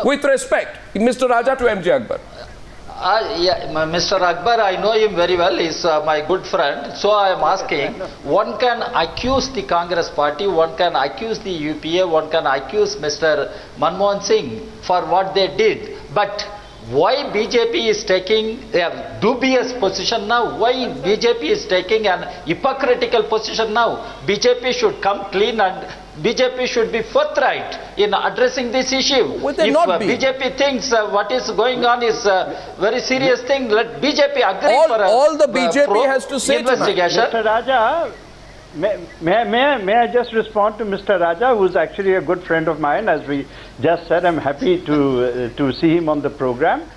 With respect, Mr. Raja to MJ Akbar. Yeah, Mr. Akbar, I know him very well. He's my good friend. So I am asking, one can accuse the Congress party, one can accuse the UPA, one can accuse Mr. Manmohan Singh for what they did. But why BJP is taking a dubious position now? Why BJP is taking an hypocritical position now? BJP should come clean and BJP should be forthright in addressing this issue. Would they if not be? BJP thinks what is going on is a very serious thing, let BJP agree All the BJP has to say investigation. Mr. Raja, may I just respond to Mr. Raja, who is actually a good friend of mine. As we just said, I'm happy to see him on the program.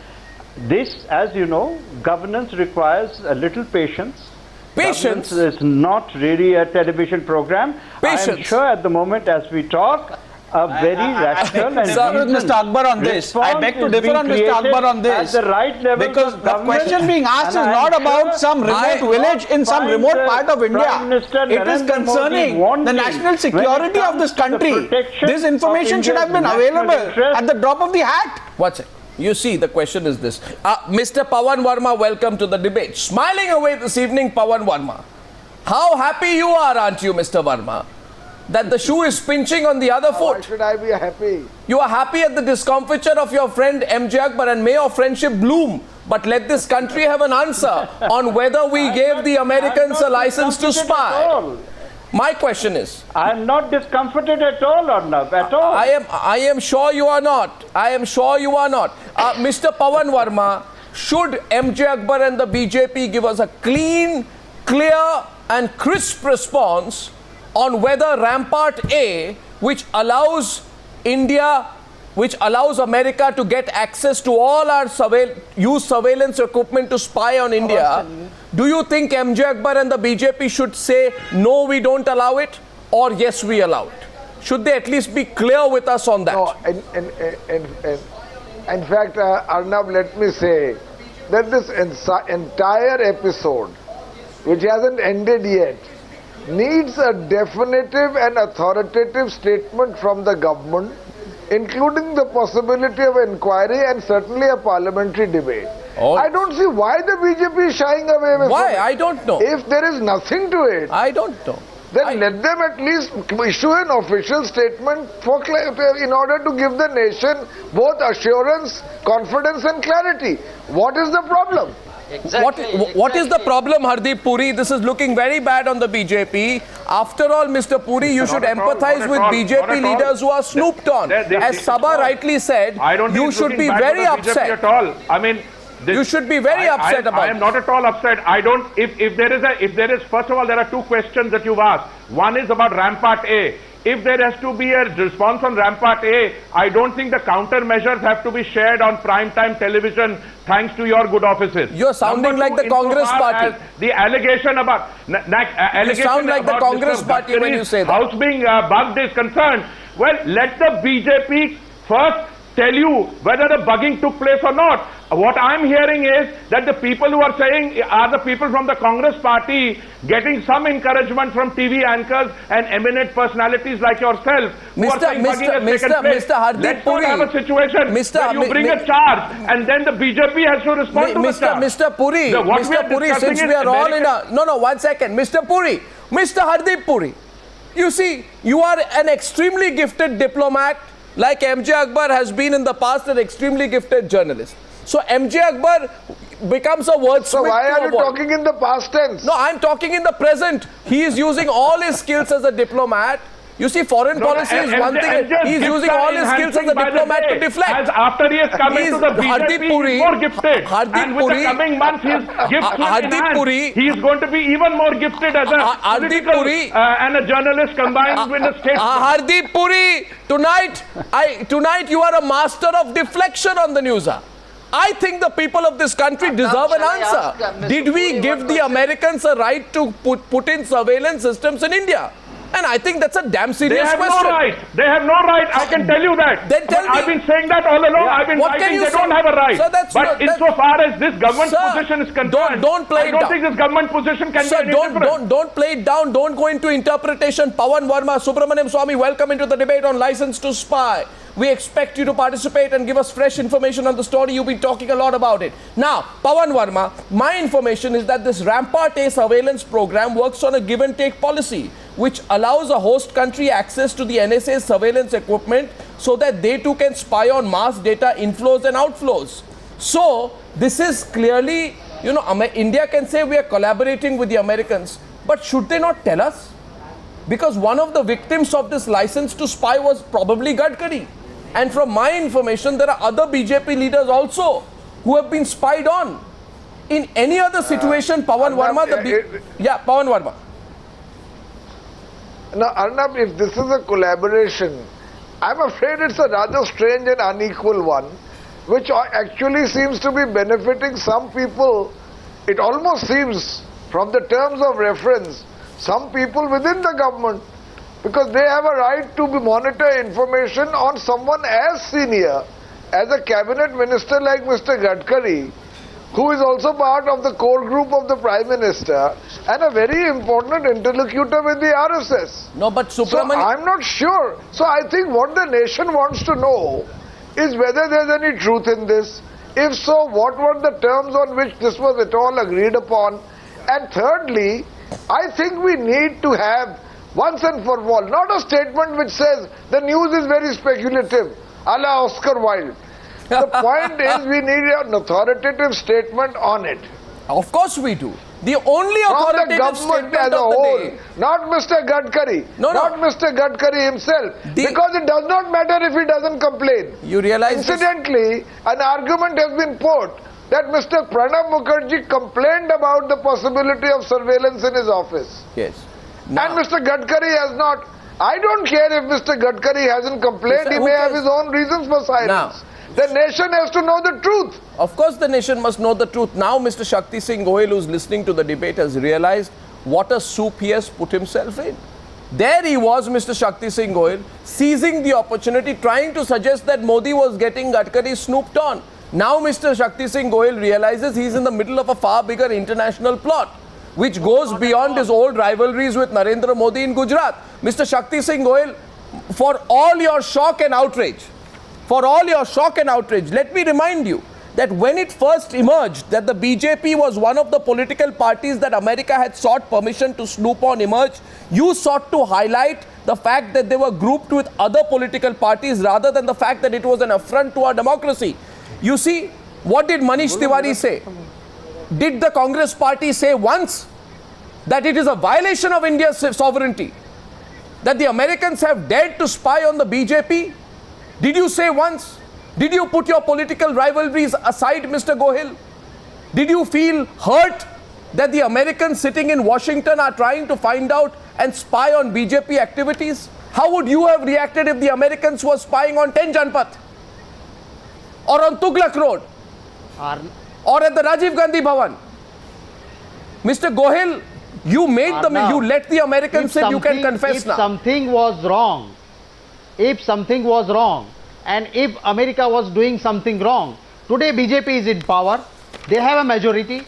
This, as you know, governance requires a little patience. Patience is not really a television program. Patience. I am sure at the moment as we talk, a very rational and Mr. Akbar on this. I beg to differ on Mr. Akbar on this. At the right level because the question being asked is not about some remote village in some remote part of India. It is concerning the national security of this country. This information should have been available at the drop of the hat. Watch it. You see, the question is this. Mr. Pavan Verma, welcome to the debate. Smiling away this evening, Pavan Verma. How happy you are, aren't you, Mr. Verma, that the shoe is pinching on the other foot? Why should I be happy? You are happy at the discomfiture of your friend MJ Akbar, and may your friendship bloom. But let this country have an answer on whether we gave the Americans a license to spy. My question is, I am not discomforted at all, Arnab, at all. I am sure you are not. I am sure you are not. Mr. Pavan Verma, should MJ Akbar and the BJP give us a clean, clear and crisp response on whether Rampart A, which allows America to get access to all our surveillance equipment to spy on India, do you think MJ Akbar and the BJP should say, no, we don't allow it, or yes, we allow it? Should they at least be clear with us on that? No, in fact, Arnab, let me say that this entire episode, which hasn't ended yet, needs a definitive and authoritative statement from the government, including the possibility of inquiry and certainly a parliamentary debate. I don't see why the BJP is shying away from Why? it. I don't know. If there is nothing to it, I don't know. then let them at least issue an official statement in order to give the nation both assurance, confidence and clarity. What is the problem? Exactly, What is the problem, Hardeep Puri? This is looking very bad on the BJP. After all, Mr. Puri, you should empathize with BJP leaders who are snooped on. As Saba rightly said, you should be very upset. At all. I mean, you should be very upset about it. I am not at all upset. I don't. If there is, first of all, there are two questions that you've asked. One is about Rampart A. If there has to be a response on Rampart A, I don't think the countermeasures have to be shared on prime-time television thanks to your good offices. You're sounding like the Congress party. The allegation about... You sound like the Congress party when you say that. House being bugged is concerned. Well, let the BJP first tell you whether the bugging took place or not. What I'm hearing is that the people who are saying are the people from the Congress party getting some encouragement from TV anchors and eminent personalities like yourself who are saying bugging has taken place. Let's not have a situation where you bring a charge and then the BJP has to respond to the charge. Mr. Puri, since we are all in a... No, 1 second. Mr. Puri, Mr. Hardeep Puri, you see, you are an extremely gifted diplomat, like MJ Akbar has been in the past an extremely gifted journalist. So MJ Akbar becomes a wordsmith. So why are you talking in the past tense? No, I'm talking in the present. He is using all his skills as a diplomat. You see, foreign policy is one thing. He's using all his skills as a diplomat to deflect. As after he has come into the BJP, he's more gifted. And with the coming months, his gifts will enhance. He is going to be even more gifted as a political and a journalist combined with a state. Hardeep Puri, tonight you are a master of deflection on the Newshour. I think the people of this country deserve an answer. Did we give the Americans a right to put in surveillance systems in India? And I think that's a damn serious question. They have no right. They have no right. I can tell you that. Then tell me. I've been saying that all along. I've been writing they don't have a right. Sir, but insofar as this government position is concerned, don't play I don't think this government position can be any different. Don't play it down. Don't go into interpretation. Pavan Verma, Subramanian Swamy, welcome into the debate on license to spy. We expect you to participate and give us fresh information on the story. You've been talking a lot about it. Now, Pavan Verma, my information is that this Rampart A surveillance program works on a give and take policy, which allows a host country access to the NSA's surveillance equipment so that they too can spy on mass data inflows and outflows. So, this is clearly, you know, India can say we are collaborating with the Americans, but should they not tell us? Because one of the victims of this license to spy was probably Gadkari. And from my information, there are other BJP leaders also who have been spied on. In any other situation, Pavan Verma, Pavan Verma. Now, Arnab, if this is a collaboration, I'm afraid it's a rather strange and unequal one, which actually seems to be benefiting some people. It almost seems, from the terms of reference, some people within the government, because they have a right to monitor information on someone as senior as a cabinet minister like Mr. Gadkari, who is also part of the core group of the Prime Minister and a very important interlocutor with the RSS. No, but Subramanian... So I'm not sure. So I think what the nation wants to know is whether there's any truth in this. If so, what were the terms on which this was at all agreed upon? And thirdly, I think we need to have once and for all, not a statement which says the news is very speculative, a la Oscar Wilde. The point is we need an authoritative statement on it. Of course we do. The only authoritative statement as a of whole, the day. not Mr. Gadkari, not Mr. Gadkari himself, because it does not matter if he doesn't complain. You realize Incidentally, an argument has been put that Mr. Pranab Mukherjee complained about the possibility of surveillance in his office. Yes. And Mr. Gadkari has not. I don't care if Mr. Gadkari hasn't complained. He may have his own reasons for silence. The nation has to know the truth. Of course the nation must know the truth. Now Mr. Shaktisinh Gohil, who's listening to the debate, has realized what a soup he has put himself in. There he was, Mr. Shaktisinh Gohil, seizing the opportunity, trying to suggest that Modi was getting Gadkari snooped on. Now Mr. Shaktisinh Gohil realizes he's in the middle of a far bigger international plot, which goes beyond his old rivalries with Narendra Modi in Gujarat. Mr. Shaktisinh Gohil, for all your shock and outrage, let me remind you that when it first emerged that the BJP was one of the political parties that America had sought permission to snoop on you sought to highlight the fact that they were grouped with other political parties rather than the fact that it was an affront to our democracy. You see, what did Manish Tiwari say? Did the Congress party say once that it is a violation of India's sovereignty that the Americans have dared to spy on the BJP? Did you say once? Did you put your political rivalries aside, Mr. Gohil? Did you feel hurt that the Americans sitting in Washington are trying to find out and spy on BJP activities? How would you have reacted if the Americans were spying on 10 Janpath? Or on Tughlaq Road? Or at the Rajiv Gandhi Bhavan? Mr. Gohil, you let the Americans say you can confess now. If something was wrong, and if America was doing something wrong, today BJP is in power, they have a majority,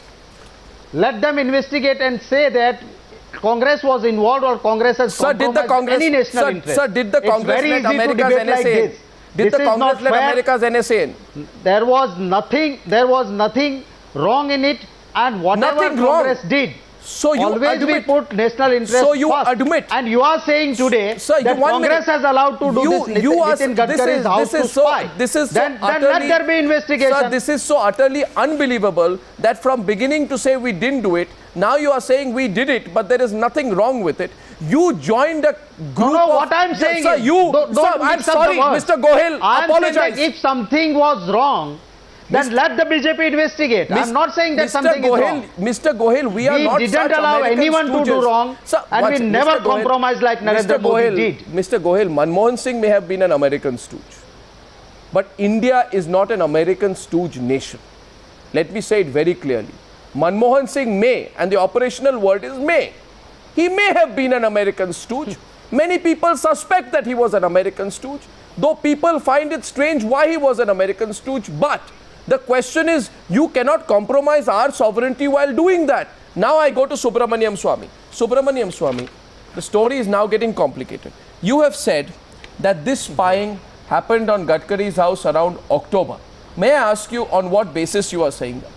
let them investigate and say that Congress was involved or Congress has compromised any national interest. Sir, did the Congress let America's NSA in? Did the Congress let America's NSA in? There was nothing wrong in it, and whatever Congress did, so you always we put national interest so you first. Admit. And you are saying today that Congress has allowed to do this in Gadkari's house to spy. Then let there be investigation. Sir, this is so utterly unbelievable that from beginning to say we didn't do it, now you are saying we did it, but there is nothing wrong with it. You joined a group of... what I'm saying sir, is... I'm sorry, Mr. Gohil, apologize. If something was wrong, then let the BJP investigate. I'm not saying that something is wrong. Mr. Gohil, we are not didn't allow anyone to do wrong, and we never compromised like Narendra Modi did. Mr. Gohil, Manmohan Singh may have been an American stooge, but India is not an American stooge nation. Let me say it very clearly. Manmohan Singh may, and the operational word is may. He may have been an American stooge. Many people suspect that he was an American stooge, though people find it strange why he was an American stooge. But the question is, you cannot compromise our sovereignty while doing that. Now I go to Subramanian Swamy. Subramanian Swamy, the story is now getting complicated. You have said that this spying happened on Gadkari's house around October. May I ask you on what basis you are saying that?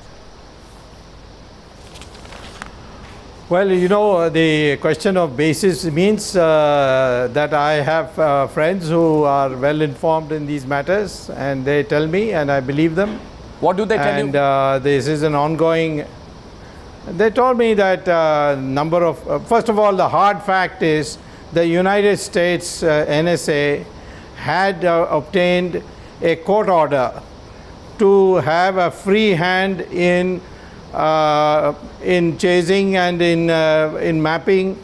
Well, you know, the question of basis means that I have friends who are well informed in these matters, and they tell me and I believe them. What do they tell you? And this is an ongoing. They told me that number of, first of all, the hard fact is the United States NSA had obtained a court order to have a free hand in chasing and in mapping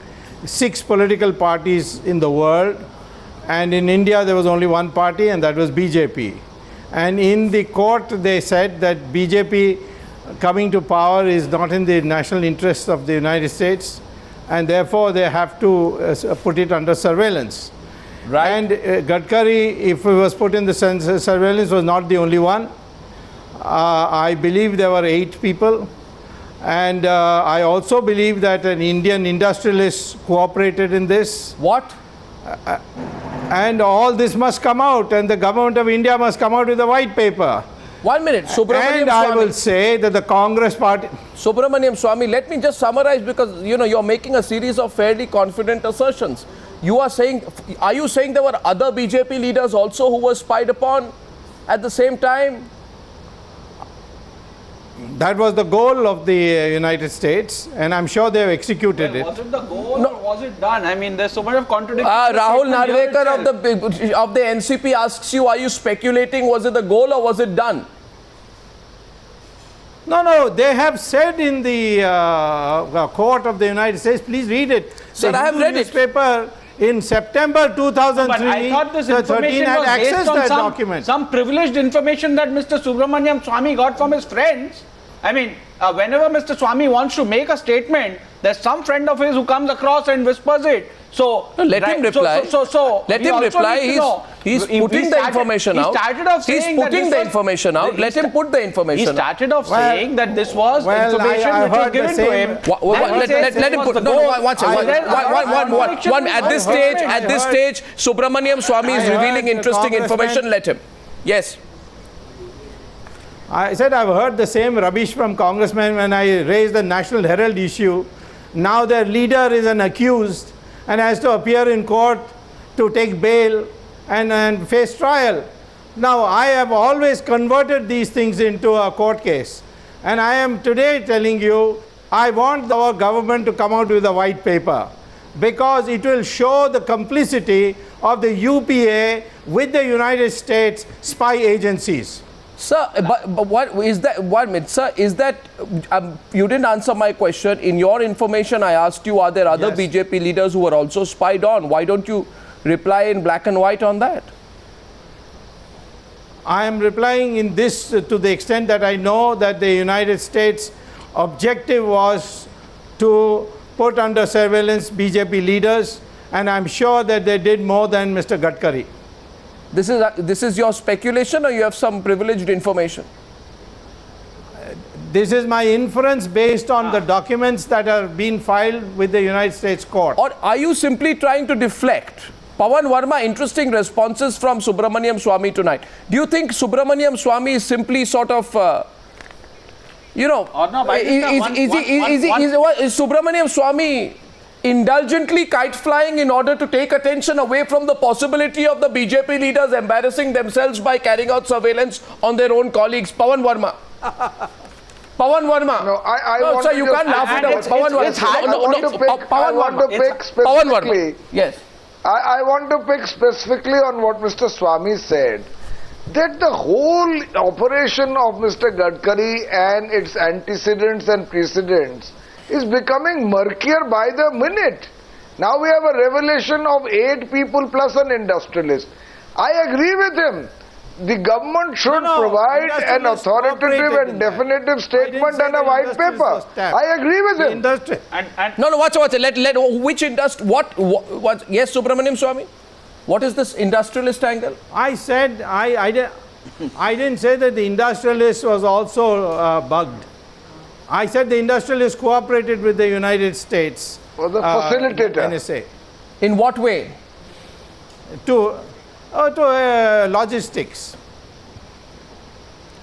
6 political parties in the world, and in India there was only one party, and that was BJP. And in the court they said that BJP coming to power is not in the national interests of the United States, and therefore they have to put it under surveillance. Right. And Gadkari, if he was put in the surveillance, was not the only one. I believe there were 8 people. And I also believe that an Indian industrialist cooperated in this. What? And all this must come out, and the government of India must come out with a white paper. 1 minute, Subramanian And I Swamy. will say that the Congress party... Subramanian Swamy, let me just summarize, because you know you're making a series of fairly confident assertions. You are saying, are you saying there were other BJP leaders also who were spied upon at the same time? That was the goal of the United States, and I'm sure they have executed it. Was it the goal or was it done? I mean, there's so much of contradiction. Rahul Narvekar of the NCP asks you, are you speculating, was it the goal or was it done? No, they have said in the court of the United States, please read it. Sir, I have read it. Newspaper in September 2003, But I thought this information had was accessed based on that document. some privileged information that Mr. Subramanian Swamy got from his friends. I mean, whenever Mr. Swamy wants to make a statement, there's some friend of his who comes across and whispers it. So let him reply. Let him reply. He's putting the information out. He's putting the information out. Let him put the information out. He started off saying that this was information which was given to him. Let him put. No, one. At this stage, Subramanian Swamy is revealing interesting information. Let him. Yes. I said I've heard the same rubbish from congressmen when I raised the National Herald issue. Now their leader is an accused and has to appear in court to take bail and face trial. Now I have always converted these things into a court case, and I am today telling you I want our government to come out with a white paper, because it will show the complicity of the UPA with the United States spy agencies. Sir, but what is that? 1 minute, sir. Is that you didn't answer my question? In your information, I asked you, are there other BJP leaders who were also spied on? Why don't you reply in black and white on that? I am replying in this to the extent that I know that the United States objective was to put under surveillance BJP leaders, and I'm sure that they did more than Mr. Gadkari. This is your speculation, or you have some privileged information? This is my inference based on the documents that are being filed with the United States court. Or are you simply trying to deflect? Pavan Verma, interesting responses from Subramanian Swamy tonight. Do you think Subramanian Swamy is simply sort of, is Subramanian Swamy indulgently kite flying in order to take attention away from the possibility of the BJP leaders embarrassing themselves by carrying out surveillance on their own colleagues? Pavan Verma. Pavan Verma. No, I sir, you can't laugh at it. Pavan Verma. I want to pick specifically. Yes. I want to pick specifically on what Mr. Swamy said, that the whole operation of Mr. Gadkari and its antecedents and precedents is becoming murkier by the minute. Now we have a revelation of 8 people plus an industrialist. I agree with him. The government should provide an authoritative and definitive statement and a white paper. I agree with him. No, watch it. Which industry? What? Yes, Subramanian Swamy. What is this industrialist angle? I said I didn't say that the industrialist was also bugged. I said the industrialists cooperated with the United States. Was the facilitator. NSA. In what way? to logistics.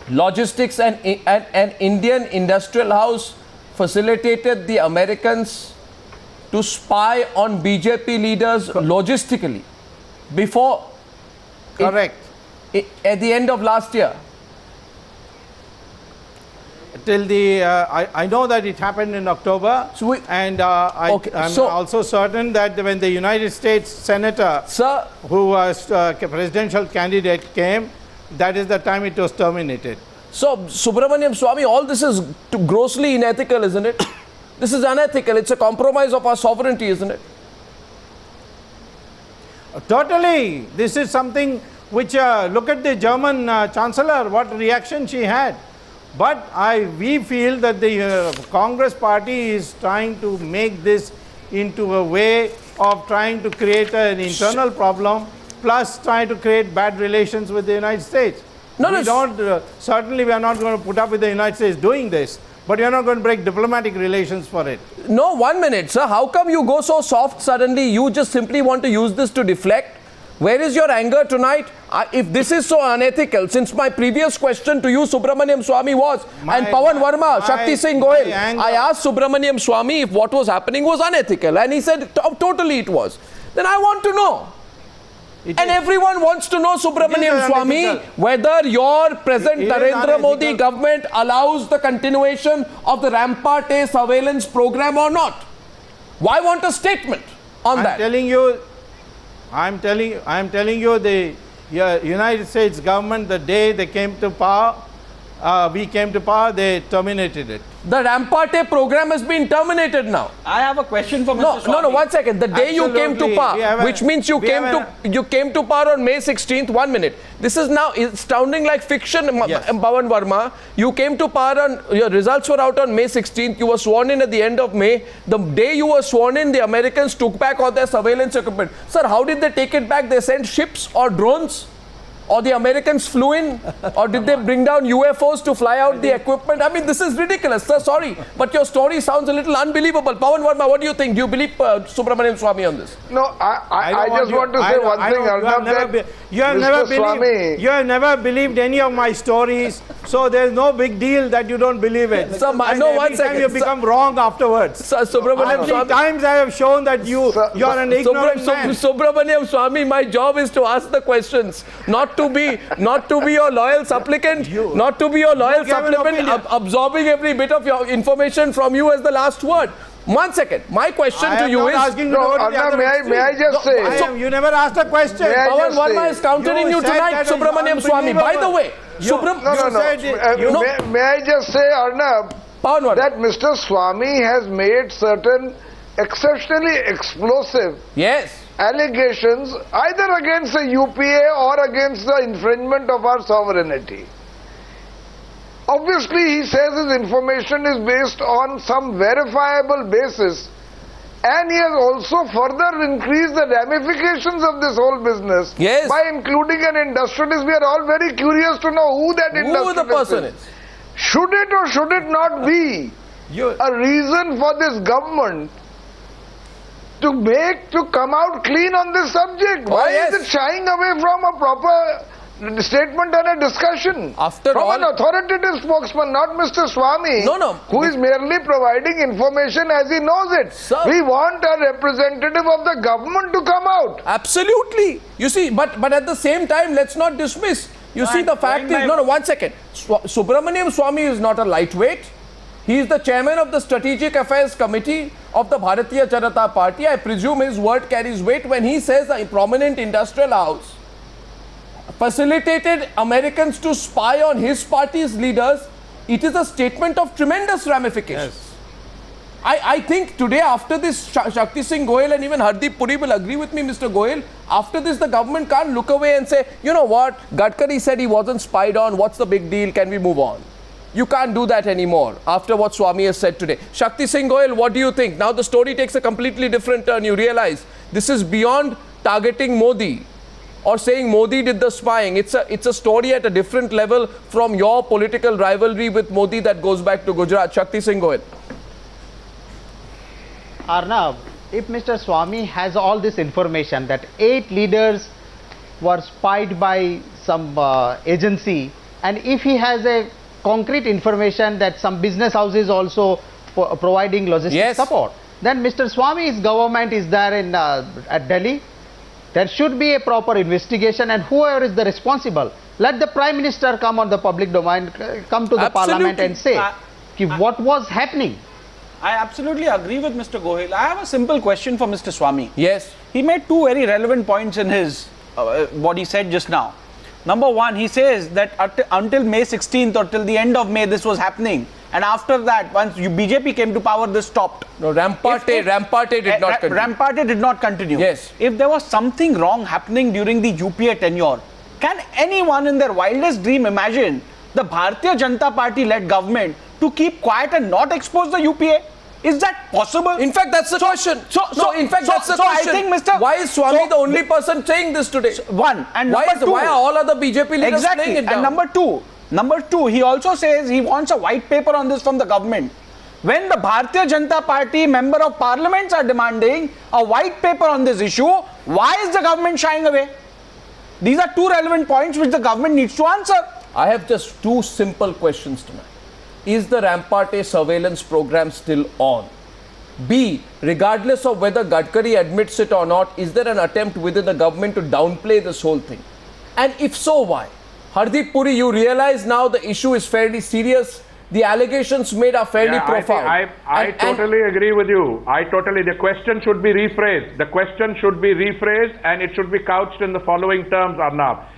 Logistics, and an Indian industrial house facilitated the Americans to spy on BJP leaders logistically before. Correct. At the end of last year. Till the, I know that it happened in October, so and I'm also certain that when the United States Senator, sir, who was presidential candidate came, that is the time it was terminated. So, Subramanian Swamy, all this is grossly unethical, isn't it? This is unethical. It's a compromise of our sovereignty, isn't it? Totally. This is something which, look at the German Chancellor, what reaction she had. But we feel that the Congress party is trying to make this into a way of trying to create an internal problem, plus trying to create bad relations with the United States. Certainly we are not going to put up with the United States doing this, but we are not going to break diplomatic relations for it. No, 1 minute, sir. How come you go so soft suddenly? You just simply want to use this to deflect? Where is your anger tonight? If this is so unethical, since my previous question to you, Subramanian Swamy, was, and Pavan Verma, Shaktisinh, Gohil, I asked Subramanian Swamy if what was happening was unethical, and he said totally it was. Then I want to know. And everyone wants to know, Subramanian Swamy, whether your present Narendra Modi government allows the continuation of the Rampart surveillance program or not. Why want a statement on that? I'm telling you, the United States government, the day they came to power, we came to power, they terminated it. The Rampart program has been terminated now. I have a question for Mr. Swamy. No, 1 second. The day you came to power, which means you came to power on May 16th. 1 minute. This is now sounding like fiction, yes. Pavan Verma. You came to power on, your results were out on May 16th. You were sworn in at the end of May. The day you were sworn in, the Americans took back all their surveillance equipment. Sir, how did they take it back? They sent ships or drones? Or the Americans flew in? Or did they bring down UFOs to fly out the equipment? I mean, this is ridiculous, sir. Sorry. But your story sounds a little unbelievable. Pavan Verma, what do you think? Do you believe Subramanian Swamy on this? No, I just want to say one thing, Arnab. You have never believed any of my stories, so there is no big deal that you don't believe it. Sir, no, 1 second. You become wrong afterwards. Sir, Subramanian Swamy. Times I have shown that you are an ignorant man. Subramanian Swamy, my job is to ask the questions, not to be your loyal supplicant, absorbing every bit of your information from you as the last word. 1 second. My question to you is... May I just say... You never asked a question. Pavan Verma is countering you tonight, Subramanian Swamy. By the way... May I just say, Arnab, that Mr. Swamy has made certain exceptionally explosive allegations either against the UPA or against the infringement of our sovereignty. Obviously, he says his information is based on some verifiable basis, and he has also further increased the ramifications of this whole business by including an industrialist. We are all very curious to know who that industrialist is. Should it or should it not be a reason for this government to come out clean on this subject? Why is it shying away from a proper statement and a discussion from an authoritative spokesman, not Mr. Swamy, who is merely providing information as he knows it? Sir, we want a representative of the government to come out. Absolutely. You see, but at the same time, let's not dismiss. You see, the fact is, 1 second. Subramanian Swamy is not a lightweight. He is the chairman of the Strategic Affairs Committee of the Bharatiya Janata Party. I presume his word carries weight when he says a prominent industrial house facilitated Americans to spy on his party's leaders. It is a statement of tremendous ramifications. I think today, after this, Shaktisinh, Gohil and even Hardeep, Puri will agree with me, Mr. Gohil. After this, the government can't look away and say, you know what, Gadkari said he wasn't spied on. What's the big deal? Can we move on? You can't do that anymore after what Swamy has said today. Shaktisinh, Gohil, what do you think? Now the story takes a completely different turn. You realize this is beyond targeting Modi or saying Modi did the spying. It's a story at a different level from your political rivalry with Modi that goes back to Gujarat. Shaktisinh, Gohil. Arnab, if Mr. Swamy has all this information that 8 leaders were spied by some agency, and if he has a concrete information that some business houses also providing logistic support, then Mr. Swamy's government is there in at Delhi. There should be a proper investigation, and whoever is the responsible, let the Prime Minister come on the public domain, come to the Parliament and say what was happening. I absolutely agree with Mr. Gohil. I have a simple question for Mr. Swamy. Yes. He made two very relevant points in his what he said just now. Number one, he says that until May 16th or till the end of May this was happening, and after that, once BJP came to power, this stopped. No, Rampart did not continue. Rampart did not continue. Yes. If there was something wrong happening during the UPA tenure, can anyone in their wildest dream imagine the Bharatiya Janata Party-led government to keep quiet and not expose the UPA? Is that possible? In fact, that's the question. That's the question. I think why is Swamy the only person saying this today? One. And why are all other BJP leaders playing it down? And number two, he also says he wants a white paper on this from the government. When the Bharatiya Janata Party member of parliaments are demanding a white paper on this issue, why is the government shying away? These are two relevant points which the government needs to answer. I have just two simple questions tonight. Is the Rampart surveillance program still on? B, regardless of whether Gadkari admits it or not, is there an attempt within the government to downplay this whole thing? And if so, why? Hardeep Puri, you realize now the issue is fairly serious. The allegations made are fairly profound. I totally agree with you. The question should be rephrased. The question should be rephrased, and it should be couched in the following terms, Arnab.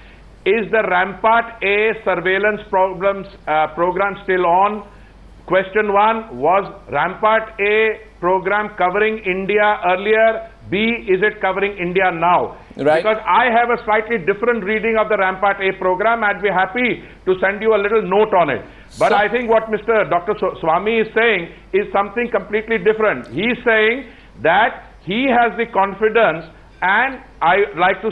Is the Rampart A surveillance program still on? Question 1, was Rampart A program covering India earlier? B, is it covering India now? Right. Because I have a slightly different reading of the Rampart A program. I'd be happy to send you a little note on it. But I think what Dr. Swamy is saying is something completely different. He's saying that he has the confidence, and I like to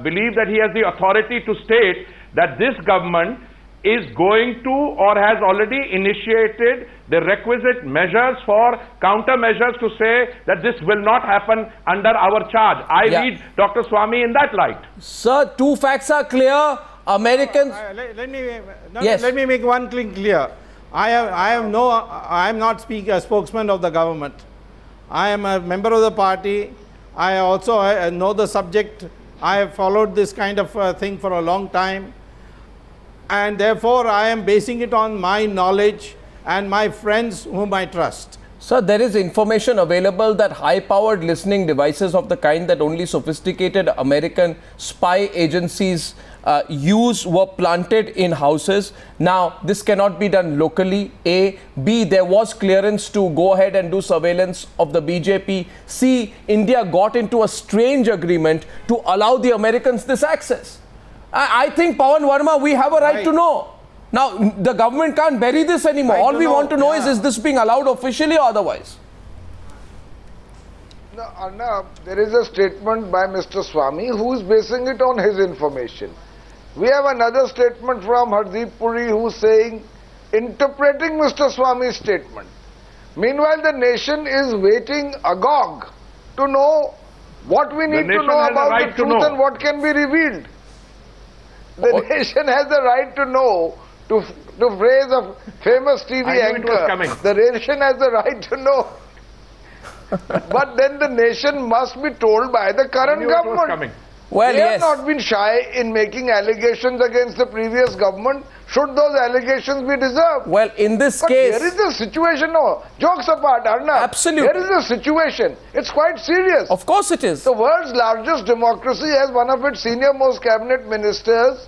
believe that he has the authority to state that this government is going to or has already initiated the requisite measures for countermeasures to say that this will not happen under our charge. I read Dr. Swamy in that light. Sir, two facts are clear. Americans... Let me make one thing clear. I am not a spokesman of the government. I am a member of the party. I also know the subject. I have followed this kind of thing for a long time. And therefore, I am basing it on my knowledge and my friends whom I trust. Sir, there is information available that high-powered listening devices of the kind that only sophisticated American spy agencies use were planted in houses. Now, this cannot be done locally, A. B, there was clearance to go ahead and do surveillance of the BJP. C, India got into a strange agreement to allow the Americans this access. I think, Pavan Verma, we have a right to know. Now, the government can't bury this anymore. All we want to know is this being allowed officially or otherwise? No, Arnab, there is a statement by Mr. Swamy who is basing it on his information. We have another statement from Hardeep Puri who is saying, interpreting Mr. Swamy's statement. Meanwhile, the nation is waiting agog to know what we need to know about the truth and what can be revealed. The nation has the right to know, to phrase a famous TV anchor, the nation has the right to know. But then the nation must be told by the current government. Well, they have not been shy in making allegations against the previous government, should those allegations be deserved. Well, in this case... Here is the situation, no, jokes apart, Arnab. Absolutely. Here is the situation. It's quite serious. Of course it is. The world's largest democracy has one of its senior most cabinet ministers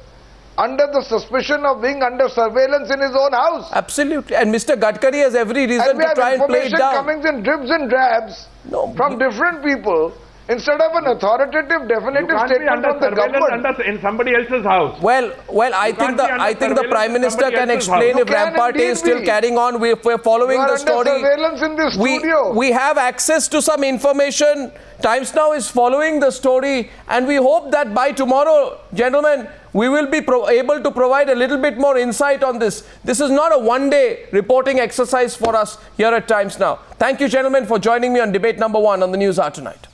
under the suspicion of being under surveillance in his own house. Absolutely. And Mr. Gadkari has every reason to try and play it down. Coming in dribs and drabs from different people instead of an authoritative, definitive statement from the government. In somebody else's house. Well, I think the Prime Minister can explain if Rampart is still carrying on. We're following the story. Surveillance in this studio. We have access to some information. Times Now is following the story, and we hope that by tomorrow, gentlemen, we will be able to provide a little bit more insight on this. This is not a one-day reporting exercise for us here at Times Now. Thank you, gentlemen, for joining me on debate number 1 on the Newshour tonight.